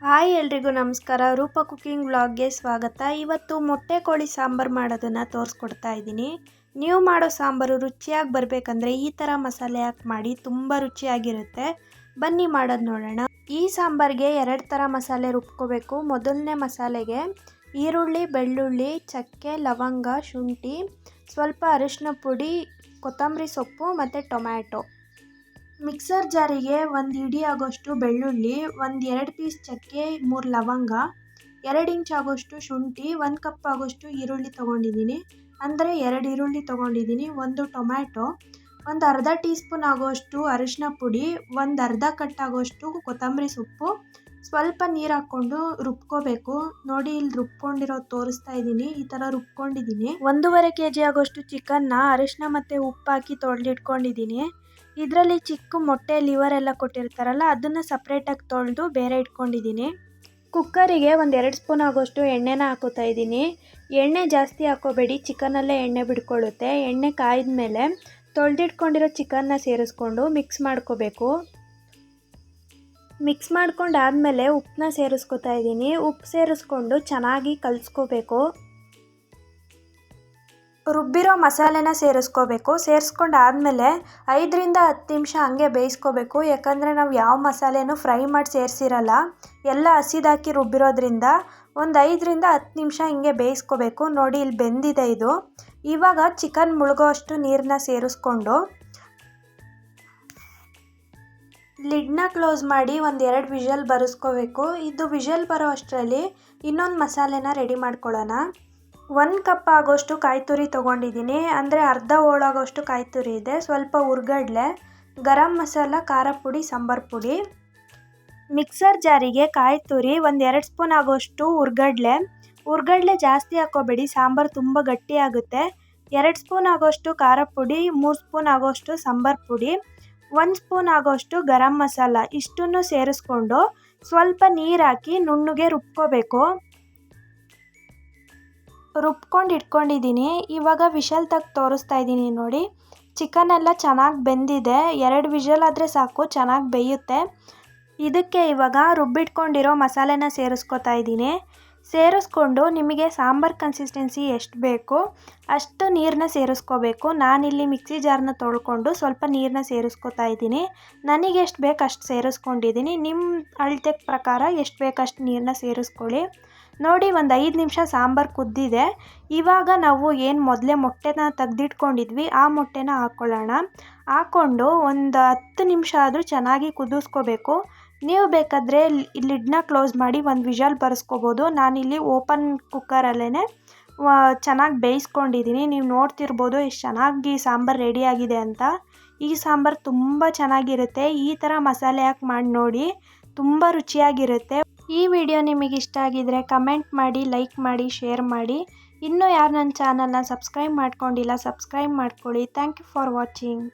Hi ಎಲ್ರಿಗೂ ನಮಸ್ಕಾರ. ರೂಪ ಕುಕಿಂಗ್ ವ್ಲಾಗ್ಗೆ ಸ್ವಾಗತ. ಇವತ್ತು ಮೊಟ್ಟೆ ಕೋಳಿ ಸಾಂಬಾರು ಮಾಡೋದನ್ನು ತೋರಿಸ್ಕೊಡ್ತಾ ಇದ್ದೀನಿ. ನೀವು ಮಾಡೋ ಸಾಂಬಾರು ರುಚಿಯಾಗಿ ಬರಬೇಕಂದ್ರೆ ಈ ಥರ ಮಸಾಲೆ ಹಾಕಿ ಮಾಡಿ, ತುಂಬ ರುಚಿಯಾಗಿರುತ್ತೆ. ಬನ್ನಿ ಮಾಡೋದು ನೋಡೋಣ. ಈ ಸಾಂಬಾರಿಗೆ 2 ಥರ ಮಸಾಲೆ ರುಬ್ಕೋಬೇಕು. ಮೊದಲನೇ ಮಸಾಲೆಗೆ ಈರುಳ್ಳಿ, ಬೆಳ್ಳುಳ್ಳಿ, ಚಕ್ಕೆ, ಲವಂಗ, ಶುಂಠಿ, ಸ್ವಲ್ಪ ಅರಿಶಿನ ಪುಡಿ, ಕೊತ್ತಂಬರಿ ಸೊಪ್ಪು ಮತ್ತು ಟೊಮ್ಯಾಟೊ. ಮಿಕ್ಸರ್ ಜಾರಿಗೆ 1 ಇಡಿ ಆಗೋಷ್ಟು ಬೆಳ್ಳುಳ್ಳಿ, 2 ಪೀಸ್ ಚಕ್ಕೆ, 3 ಲವಂಗ, 2 ಇಂಚ್ ಆಗೋಷ್ಟು ಶುಂಠಿ, 1 ಕಪ್ ಆಗೋಷ್ಟು ಈರುಳ್ಳಿ ತೊಗೊಂಡಿದ್ದೀನಿ. ಅಂದರೆ 2 ಈರುಳ್ಳಿ ತೊಗೊಂಡಿದ್ದೀನಿ. 1 ಟೊಮ್ಯಾಟೊ, ಒಂದು ಅರ್ಧ ಟೀ ಸ್ಪೂನ್ ಆಗೋಷ್ಟು ಅರಿಶಿನ ಪುಡಿ, ಒಂದು ಅರ್ಧ ಕಟ್ ಆಗೋಷ್ಟು ಕೊತ್ತಂಬರಿ ಸೊಪ್ಪು, ಸ್ವಲ್ಪ ನೀರು ಹಾಕ್ಕೊಂಡು ರುಬ್ಕೋಬೇಕು. ನೋಡಿ, ಇಲ್ಲಿ ರುಬ್ಕೊಂಡಿರೋದು ತೋರಿಸ್ತಾ ಇದ್ದೀನಿ. ಈ ಥರ ರುಬ್ಕೊಂಡಿದ್ದೀನಿ. 1.5 kg ಆಗೋಷ್ಟು ಚಿಕನ್ನ ಅರಿಶಿನ ಮತ್ತು ಉಪ್ಪು ಹಾಕಿ ತೊಳೆದಿಟ್ಕೊಂಡಿದ್ದೀನಿ. ಇದರಲ್ಲಿ ಚಿಕ್ಕ ಮೊಟ್ಟೆ ಲಿವರ್ ಎಲ್ಲ ಕೊಟ್ಟಿರ್ತಾರಲ್ಲ, ಅದನ್ನು ಸಪ್ರೇಟಾಗಿ ತೊಳೆದು ಬೇರೆ ಇಟ್ಕೊಂಡಿದ್ದೀನಿ. ಕುಕ್ಕರಿಗೆ 2 ಸ್ಪೂನ್ ಆಗೋಷ್ಟು ಎಣ್ಣೆನ ಹಾಕೋತಾ ಇದ್ದೀನಿ. ಎಣ್ಣೆ ಜಾಸ್ತಿ ಹಾಕೋಬೇಡಿ, ಚಿಕನಲ್ಲೇ ಎಣ್ಣೆ ಬಿಡ್ಕೊಳ್ಳುತ್ತೆ. ಎಣ್ಣೆ ಕಾಯ್ದ ಮೇಲೆ ತೊಳೆದಿಟ್ಕೊಂಡಿರೋ ಚಿಕನ್ನ ಸೇರಿಸ್ಕೊಂಡು ಮಿಕ್ಸ್ ಮಾಡ್ಕೋಬೇಕು. ಮಿಕ್ಸ್ ಮಾಡ್ಕೊಂಡಾದಮೇಲೆ ಉಪ್ಪನ್ನ ಸೇರಿಸ್ಕೊತಾ ಇದ್ದೀನಿ. ಉಪ್ಪು ಸೇರಿಸ್ಕೊಂಡು ಚೆನ್ನಾಗಿ ಕಲಿಸ್ಕೋಬೇಕು. ರುಬ್ಬಿರೋ ಮಸಾಲೆನ ಸೇರಿಸ್ಕೋಬೇಕು. ಸೇರಿಸ್ಕೊಂಡಾದಮೇಲೆ 5ರಿಂದ 10 ನಿಮಿಷ ಹಂಗೆ ಬೇಯಿಸ್ಕೋಬೇಕು. ಯಾಕಂದರೆ ನಾವು ಯಾವ ಮಸಾಲೆನೂ ಫ್ರೈ ಮಾಡಿ ಸೇರಿಸಿರಲ್ಲ, ಎಲ್ಲ ಹಸಿದಾಕಿ ರುಬ್ಬಿರೋದ್ರಿಂದ ಒಂದು 5ರಿಂದ 10 ನಿಮಿಷ ಹಿಂಗೆ ಬೇಯಿಸ್ಕೋಬೇಕು. ನೋಡಿ, ಇಲ್ಲಿ ಬೆಂದಿದೆ ಇದು. ಇವಾಗ ಚಿಕನ್ ಮುಳುಗೋ ಅಷ್ಟು ನೀರನ್ನ ಸೇರಿಸ್ಕೊಂಡು ಲಿಡ್ನ ಕ್ಲೋಸ್ ಮಾಡಿ 1-2 ವಿಷಲ್ ಬರೆಸ್ಕೋಬೇಕು. ಇದು ವಿಷಲ್ ಬರೋ ಅಷ್ಟರಲ್ಲಿ ಇನ್ನೊಂದು ಮಸಾಲೆನ ರೆಡಿ ಮಾಡ್ಕೊಳ್ಳೋಣ. 1 ಕಪ್ ಆಗೋಷ್ಟು ಕಾಯಿ ತುರಿ ತೊಗೊಂಡಿದ್ದೀನಿ. ಅಂದರೆ ಅರ್ಧ ಹೋಳಾಗೋಷ್ಟು ಕಾಯಿ ತುರಿ ಇದೆ. ಸ್ವಲ್ಪ ಹುರ್ಗಡ್ಲೆ, ಗರಂ ಮಸಾಲ, ಖಾರ ಪುಡಿ, ಸಾಂಬಾರು ಪುಡಿ. ಮಿಕ್ಸರ್ ಜಾರಿಗೆ ಕಾಯಿ ತುರಿ, 1-2 ಸ್ಪೂನ್ ಆಗೋಷ್ಟು ಹುರ್ಗಡ್ಲೆ ಜಾಸ್ತಿ ಹಾಕೋಬೇಡಿ, ಸಾಂಬಾರು ತುಂಬ ಗಟ್ಟಿ ಆಗುತ್ತೆ. 2 ಸ್ಪೂನ್ ಆಗೋಷ್ಟು ಖಾರ ಪುಡಿ, 3 ಸ್ಪೂನ್ ಆಗೋಷ್ಟು ಸಾಂಬಾರು ಪುಡಿ, 1 ಸ್ಪೂನ್ ಆಗೋಷ್ಟು ಗರಂ ಮಸಾಲ. ಇಷ್ಟನ್ನು ಸೇರಿಸ್ಕೊಂಡು ಸ್ವಲ್ಪ ನೀರು ಹಾಕಿ ನುಣ್ಣಗೆ ರುಬ್ಕೋಬೇಕು. ರುಬ್ಕೊಂಡು ಇಟ್ಕೊಂಡಿದ್ದೀನಿ. ಇವಾಗ ವಿಷಲ್ ತೆಗ್ದು ತೋರಿಸ್ತಾ ಇದ್ದೀನಿ. ನೋಡಿ, ಚಿಕನ್ ಎಲ್ಲ ಚೆನ್ನಾಗಿ ಬೆಂದಿದೆ. 2 ವಿಷಲ್ ಆದರೆ ಸಾಕು, ಚೆನ್ನಾಗಿ ಬೇಯುತ್ತೆ. ಇದಕ್ಕೆ ಇವಾಗ ರುಬ್ಬಿಟ್ಕೊಂಡಿರೋ ಮಸಾಲೆನ ಸೇರಿಸ್ಕೊತಾ ಇದ್ದೀನಿ. ಸೇರಿಸ್ಕೊಂಡು ನಿಮಗೆ ಸಾಂಬಾರು ಕನ್ಸಿಸ್ಟೆನ್ಸಿ ಎಷ್ಟು ಬೇಕು ಅಷ್ಟು ನೀರನ್ನ ಸೇರಿಸ್ಕೋಬೇಕು. ನಾನಿಲ್ಲಿ ಮಿಕ್ಸಿ ಜಾರನ್ನ ತೊಳ್ಕೊಂಡು ಸ್ವಲ್ಪ ನೀರನ್ನ ಸೇರಿಸ್ಕೊತಾ ಇದ್ದೀನಿ. ನನಗೆ ಎಷ್ಟು ಬೇಕು ಅಷ್ಟು ಸೇರಿಸ್ಕೊಂಡಿದ್ದೀನಿ. ನಿಮ್ಮ ಅಳತೆ ಪ್ರಕಾರ ಎಷ್ಟು ಬೇಕು ಅಷ್ಟು ನೀರನ್ನ ಸೇರಿಸ್ಕೊಳ್ಳಿ. ನೋಡಿ, ಒಂದು 5 ನಿಮಿಷ ಸಾಂಬಾರು ಕುದ್ದಿದೆ. ಇವಾಗ ನಾವು ಏನು ಮೊದಲೇ ಮೊಟ್ಟೆನ ತೆಗ್ದಿಟ್ಕೊಂಡಿದ್ವಿ, ಆ ಮೊಟ್ಟೆನ ಹಾಕ್ಕೊಳ್ಳೋಣ. ಹಾಕ್ಕೊಂಡು ಒಂದು 10 ನಿಮಿಷ ಆದರೂ ಚೆನ್ನಾಗಿ ಕುದಿಸ್ಕೋಬೇಕು. ನೀವು ಬೇಕಾದರೆ ಲಿಡ್ನ ಕ್ಲೋಸ್ ಮಾಡಿ 1 ವಿಷಲ್ ಬರೆಸ್ಕೋಬೋದು. ನಾನಿಲ್ಲಿ ಓಪನ್ ಕುಕ್ಕರಲ್ಲೇ ಚೆನ್ನಾಗಿ ಬೇಯಿಸ್ಕೊಂಡಿದ್ದೀನಿ. ನೀವು ನೋಡ್ತಿರ್ಬೋದು ಎಷ್ಟು ಚೆನ್ನಾಗಿ ಸಾಂಬಾರು ರೆಡಿಯಾಗಿದೆ ಅಂತ. ಈ ಸಾಂಬಾರು ತುಂಬ ಚೆನ್ನಾಗಿರುತ್ತೆ. ಈ ಥರ ಮಸಾಲೆ ಹಾಕಿ ಮಾಡಿ ನೋಡಿ, ತುಂಬ ರುಚಿಯಾಗಿರುತ್ತೆ. ಈ ವಿಡಿಯೋ ನಿಮಗೆ ಇಷ್ಟ ಆಗಿದರೆ ಕಮೆಂಟ್ ಮಾಡಿ, ಲೈಕ್ ಮಾಡಿ, ಶೇರ್ ಮಾಡಿ. ಇನ್ನೂ ಯಾರು ನನ್ನ ಚಾನಲ್ನ ಸಬ್ಸ್ಕ್ರೈಬ್ ಮಾಡ್ಕೊಂಡಿಲ್ಲ, ಸಬ್ಸ್ಕ್ರೈಬ್ ಮಾಡ್ಕೊಳ್ಳಿ. Thank you for watching.